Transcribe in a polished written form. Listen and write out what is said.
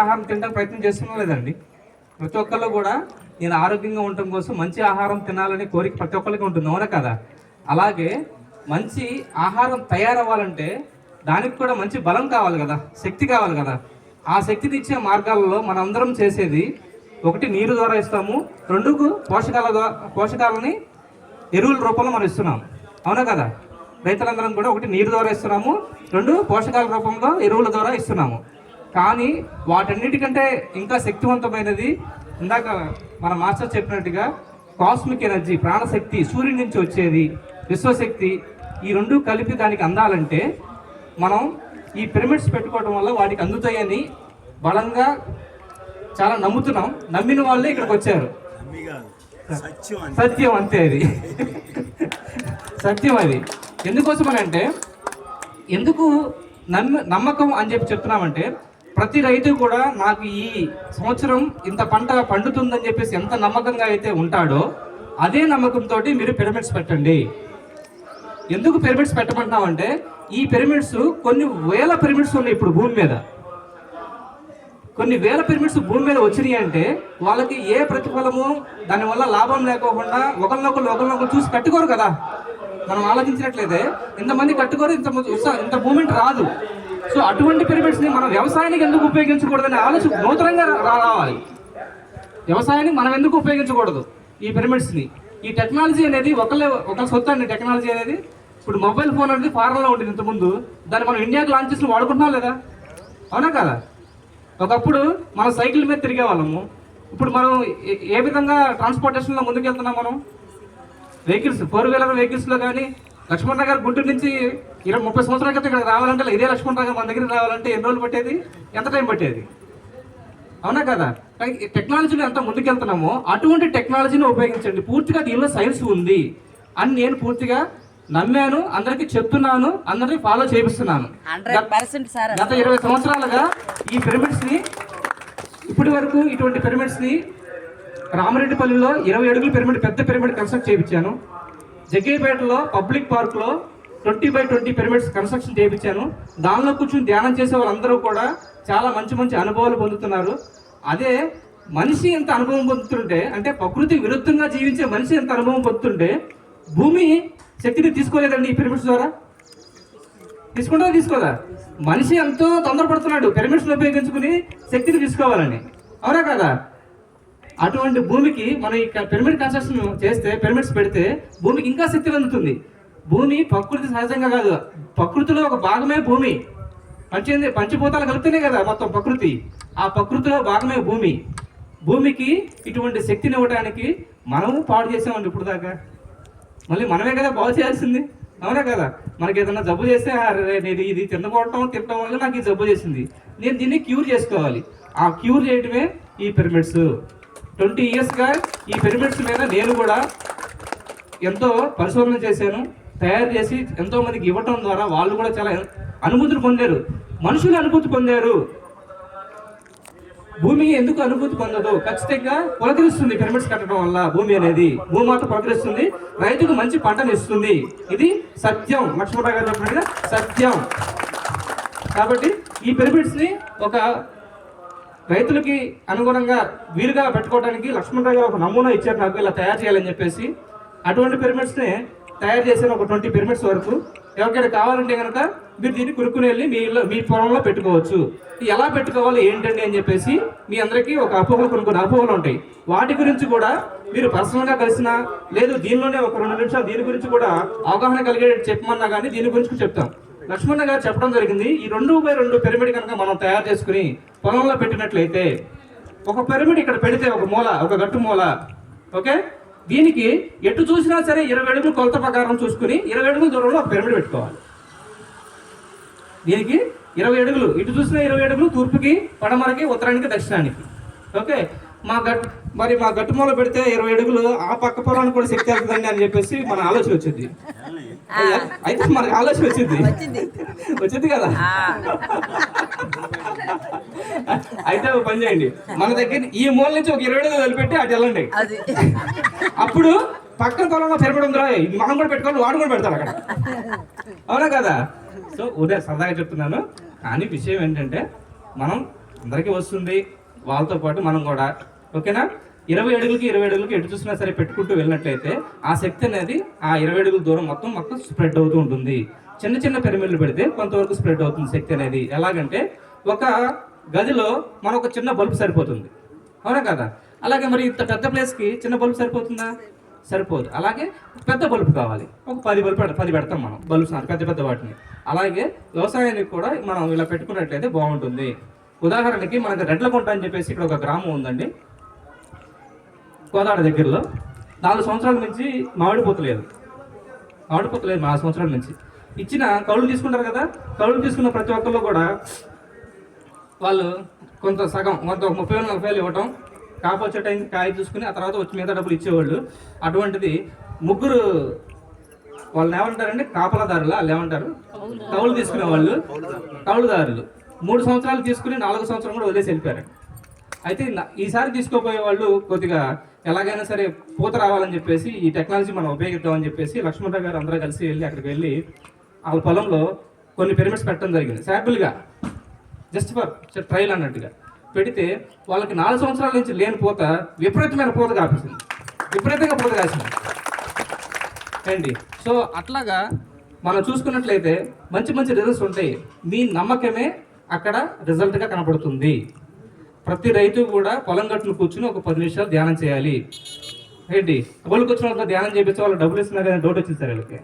ఆహారం తినడానికి ప్రయత్నం చేస్తున్నా లేదండి? ప్రతి ఒక్కళ్ళు కూడా నేను ఆరోగ్యంగా ఉండటం కోసం మంచి ఆహారం తినాలనే కోరిక ప్రతి ఒక్కరికి ఉంటుంది, అవునా కదా? అలాగే మంచి ఆహారం తయారవ్వాలంటే దానికి కూడా మంచి బలం కావాలి కదా, శక్తి కావాలి కదా. ఆ శక్తిని ఇచ్చే మార్గాలలో మనందరం చేసేది ఒకటి నీరు ద్వారా ఇస్తాము, రెండుకు పోషకాలని ఎరువుల రూపంలో మనం ఇస్తున్నాం, అవునా కదా? రైతులందరం కూడా ఒకటి నీరు ద్వారా ఇస్తున్నాము, రెండు పోషకాల రూపంలో ఎరువుల ద్వారా ఇస్తున్నాము. కానీ వాటన్నిటికంటే ఇంకా శక్తివంతమైనది ఇందాక మన మాస్టర్ చెప్పినట్టుగా కాస్మిక్ ఎనర్జీ, ప్రాణశక్తి, సూర్యుడి నుంచి వచ్చేది విశ్వశక్తి. ఈ రెండు కలిపి దానికి అందాలంటే మనం ఈ పిరమిడ్స్ పెట్టుకోవడం వల్ల వాటికి అందుతాయని బలంగా చాలా నమ్ముతున్నాం. నమ్మిన వాళ్ళే ఇక్కడికి వచ్చారు. సత్యం అంతే, అది సత్యం. అది ఎందుకోసమని అంటే, ఎందుకు నమ్మకం అని చెప్తున్నామంటే, ప్రతి రైతు కూడా నాకు ఈ సంవత్సరం ఇంత పంట పండుతుందని చెప్పేసి ఎంత నమ్మకంగా అయితే ఉంటాడో అదే నమ్మకంతో మీరు పిరమిడ్స్ పెట్టండి. ఎందుకు పిరమిడ్స్ పెట్టమంటున్నామంటే, ఈ పిరమిడ్స్ కొన్ని వేల పిరమిడ్స్ ఉన్నాయి ఇప్పుడు భూమి మీద. కొన్ని వేల పిరమిడ్స్ భూమి మీద వచ్చినాయి అంటే వాళ్ళకి ఏ ప్రతిఫలము, దానివల్ల లాభం లేకోకుండా ఒకరినొకరు చూసి కట్టుకోరు కదా. మనం ఆలోచించినట్లయితే ఇంతమంది కట్టుకోరు, ఇంత మూమెంట్ రాదు. సో అటువంటి పిరమిడ్స్ని మనం వ్యవసాయానికి ఎందుకు ఉపయోగించకూడదని ఆలోచన నూతనంగా రావాలి. వ్యవసాయానికి మనం ఎందుకు ఉపయోగించకూడదు ఈ పిరమిడ్స్ని? ఈ టెక్నాలజీ అనేది ఒకళ్ళ సొత్తు అండి. టెక్నాలజీ అనేది ఇప్పుడు మొబైల్ ఫోన్ అనేది ఫారెన్లో ఉండేది ఇంతకుముందు, దాన్ని మనం ఇండియాకి లాంచ్ చేసి వాడుకుంటున్నాం లేదా, అవునా కదా? ఒకప్పుడు మనం సైకిల్ మీద తిరిగే వాళ్ళము, ఇప్పుడు మనం ఏ విధంగా ట్రాన్స్పోర్టేషన్లో ముందుకెళ్తున్నాం? మనం వెహికల్స్, 4-వీలర్ వెహికల్స్లో. కానీ లక్ష్మణరావు గారు గుంటూరు నుంచి 20-30 సంవత్సరాల క్రితం ఇక్కడ రావాలంటే, ఇదే లక్ష్మణరావు గారు మన దగ్గరికి రావాలంటే ఎన్ని రోజులు పట్టేది, ఎంత టైం పట్టేది, అవునా కదా? టెక్నాలజీలో ఎంత ముందుకెళ్తున్నామో అటువంటి టెక్నాలజీని ఉపయోగించండి. పూర్తిగా దీనిలో సైన్స్ ఉంది అని నేను పూర్తిగా నమ్మాను, అందరికీ చెప్తున్నాను, అందరినీ ఫాలో చేపిస్తున్నాను. గత 20 సంవత్సరాలుగా ఈ పిరమిడ్స్ని, ఇప్పటి వరకు ఇటువంటి పిరమిడ్స్ని రామరెడ్డిపల్లిలో 20 అడుగుల పిరమిడ్, పెద్ద పిరమిడ్ కన్స్ట్రక్ట్ చేయించాను. జగ్గేపేటలో పబ్లిక్ పార్క్లో 20x20 పిరమిడ్స్ కన్స్ట్రక్షన్ చేయించాను. దానిలో కూర్చొని ధ్యానం చేసే వాళ్ళందరూ కూడా చాలా మంచి అనుభవాలు పొందుతున్నారు. అదే మనిషి ఎంత అనుభవం పొందుతుంటే, అంటే ప్రకృతి విరుద్ధంగా జీవించే మనిషి ఎంత అనుభవం పొందుతుంటే, భూమి శక్తిని తీసుకోలేదండి ఈ పిరమిడ్స్ ద్వారా. తీసుకోదా? మనిషి ఎంతో తొందరపడుతున్నాడు పిరమిడ్స్ని ఉపయోగించుకుని శక్తిని తీసుకోవాలని, అవునా కదా? అటువంటి భూమికి మనం ఈ పిరమిడ్ కన్స్ట్రక్షన్ చేస్తే, పిరమిడ్స్ పెడితే భూమికి ఇంకా శక్తి అందుతుంది. భూమి ప్రకృతి సహజంగా కాదు, ప్రకృతిలో ఒక భాగమే భూమి. పంచభూతాలు కలిపితేనే కదా మొత్తం ప్రకృతి. ఆ ప్రకృతిలో భాగమే భూమి. భూమికి ఇటువంటి శక్తిని ఇవ్వడానికి మనము పాడు చేసామండి ఇప్పుడు దాకా. మళ్ళీ మనమే కదా బాగు చేయాల్సింది, అవునా కదా? మనకి ఏదైనా జబ్బు చేస్తే, నేను ఇది తినడం వల్ల నాకు ఈ జబ్బు చేసింది, నేను దీన్ని క్యూర్ చేసుకోవాలి. ఆ క్యూర్ చేయడమే ఈ పిరమిడ్స్. 20 ఇయర్స్గా ఈ పిరమిడ్స్ మీద నేను కూడా ఎంతో పరిశోధన చేశాను, తయారు చేసి ఎంతో మందికి ఇవ్వటం ద్వారా వాళ్ళు కూడా చాలా అనుభూతులు పొందారు. మనుషులు అనుభూతి పొందారు. భూమి ఎందుకు అనుభూతి పొందదు? ఖచ్చితంగా పులకరిస్తుంది పిరమిడ్స్ కట్టడం వల్ల. భూమి అనేది భూమాత పులకరిస్తుంది, రైతుకు మంచి పంటను ఇస్తుంది. ఇది సత్యం, లక్ష్మణరావు గారు చెప్పినట్టుగా సత్యం. కాబట్టి ఈ పిరమిడ్స్ని ఒక రైతులకి అనుగుణంగా వీలుగా పెట్టుకోవడానికి లక్ష్మణరావు గారు ఒక నమూనా ఇచ్చారు నాకు, ఇలా తయారు చేయాలని చెప్పేసి. అటువంటి పిరమిడ్స్ని తయారు చేసిన ఒక 20 పిరమిడ్స్ వరకు ఎవరికైనా కావాలంటే కనుక మీరు దీన్ని కొనుక్కుని వెళ్ళి మీ పొలంలో పెట్టుకోవచ్చు. ఎలా పెట్టుకోవాలి ఏంటండి అని చెప్పేసి మీ అందరికీ ఒక కొన్ని అపోహలు ఉంటాయి. వాటి గురించి కూడా మీరు పర్సనల్గా కలిసినా, లేదు దీనిలోనే ఒక 2 నిమిషాలు దీని గురించి కూడా అవగాహన కలిగేటట్టు చెప్పమన్నా కానీ దీని గురించి చెప్తాం. లక్ష్మణ గారు చెప్పడం జరిగింది, ఈ 2x2 పిరమిడ్ కనుక మనం తయారు చేసుకుని పొలంలో పెట్టినట్లయితే, ఒక పిరమిడ్ ఇక్కడ పెడితే ఒక మూల, ఒక గట్టు మూల, ఓకే, దీనికి ఎటు చూసినా సరే 20 అడుగులు కొలత ప్రకారం చూసుకుని 20 అడుగుల దూరంలో ఒక పిరమిడ్ పెట్టుకోవాలి. దీనికి 20 అడుగులు, ఇటు చూసినా 20 అడుగులు, తూర్పుకి, పడమరకి, ఉత్తరానికి, దక్షిణానికి. ఓకే, మా గట్టు మూల పెడితే 20 అడుగులు, ఆ పక్క పొలానికి కూడా శక్తి అవుతుందండి అని చెప్పేసి మన ఆలోచన వచ్చింది. అయితే మనకి ఆలోచన వచ్చింది కదా. అయితే పని చేయండి, మన దగ్గర ఈ మూల నుంచి ఒక 20 అడుగులు వదిలిపెట్టి అటు వెళ్ళండి. అప్పుడు పక్కన పొలంలో పిరమిడ్ ఉందిరా, మనం కూడా పెట్టుకోవాలి, వాడు కూడా పెడతాడు అక్కడ, అవునా కదా? సో ఉదయం సరదాగా చెప్తున్నాను. కానీ విషయం ఏంటంటే, మనం అందరికీ వస్తుంది, వాళ్ళతో పాటు మనం కూడా. ఓకేనా? 20 అడుగులకి 20 అడుగులకి ఎటు చూసినా సరే పెట్టుకుంటూ వెళ్ళినట్లయితే ఆ శక్తి అనేది ఆ 20 అడుగుల దూరం మొత్తం స్ప్రెడ్ అవుతూ ఉంటుంది. చిన్న చిన్న పిరమిడ్లు పెడితే కొంతవరకు స్ప్రెడ్ అవుతుంది శక్తి అనేది. ఎలాగంటే ఒక గదిలో మనం ఒక చిన్న బల్బు సరిపోతుంది, అవునా కదా? అలాగే మరి ఇంత పెద్ద ప్లేస్కి చిన్న బల్బు సరిపోతుందా? సరిపోదు. అలాగే పెద్ద బల్బు కావాలి, ఒక 10 పెడతాం మనం బల్బ్స్ పెద్ద పెద్ద వాటిని. అలాగే వ్యవసాయానికి కూడా మనం ఇలా పెట్టుకున్నట్లయితే బాగుంటుంది. ఉదాహరణకి మనకు రెడ్లగుంట అని చెప్పేసి ఇక్కడ ఒక గ్రామం ఉందండి, కోదాడ దగ్గరలో. 4 సంవత్సరాల నుంచి మామిడి పూతలేదు 4 సంవత్సరాల నుంచి. ఇచ్చిన కౌలు తీసుకుంటారు కదా, కౌలు తీసుకున్న ప్రతి ఒక్కళ్ళు కూడా వాళ్ళు కొంత సగం 30,000-40,000 ఇవ్వటం, కాపు వచ్చే టైంకి కాయ చూసుకుని ఆ తర్వాత వచ్చి మిగతా డబ్బులు ఇచ్చేవాళ్ళు. అటువంటిది ముగ్గురు వాళ్ళని ఏమంటారండి, కాపలదారులు, వాళ్ళు ఏమంటారు, కౌలు తీసుకునే వాళ్ళు, కౌలుదారులు 3 సంవత్సరాలు తీసుకుని 4 సంవత్సరం కూడా వదిలేసి వెళ్ళిపోయారు. అయితే ఈసారి తీసుకోపోయే వాళ్ళు కొద్దిగా ఎలాగైనా సరే పూత రావాలని చెప్పేసి ఈ టెక్నాలజీ మనం ఉపయోగిద్దామని చెప్పేసి లక్ష్మణరావు గారు అందరూ కలిసి వెళ్ళి అక్కడికి వెళ్ళి వాళ్ళ పొలంలో కొన్ని పిరమిడ్స్ పెట్టడం జరిగింది. శాంపుల్గా జస్ట్ ఫర్ ట్రయల్ అన్నట్టుగా పెడితే వాళ్ళకి 4 సంవత్సరాల నుంచి లేని పూత విపరీతమైన పూత కాసింది, విపరీతంగా పూత కాసింది అండి. సో అట్లాగా మనం చూసుకున్నట్లయితే మంచి మంచి రిజల్ట్స్ ఉంటాయి. మీ నమ్మకమే అక్కడ రిజల్ట్గా కనపడుతుంది. ప్రతి రైతు కూడా పొలం గట్టును కూర్చుని ఒక 10 నిమిషాలు ధ్యానం చేయాలి ఏంటి. ఒళ్ళకి వచ్చిన ధ్యానం చేపించే వాళ్ళు డబ్బులు ఇస్తున్నారు కానీ డౌట్ వచ్చింది సార్ వీళ్ళకి.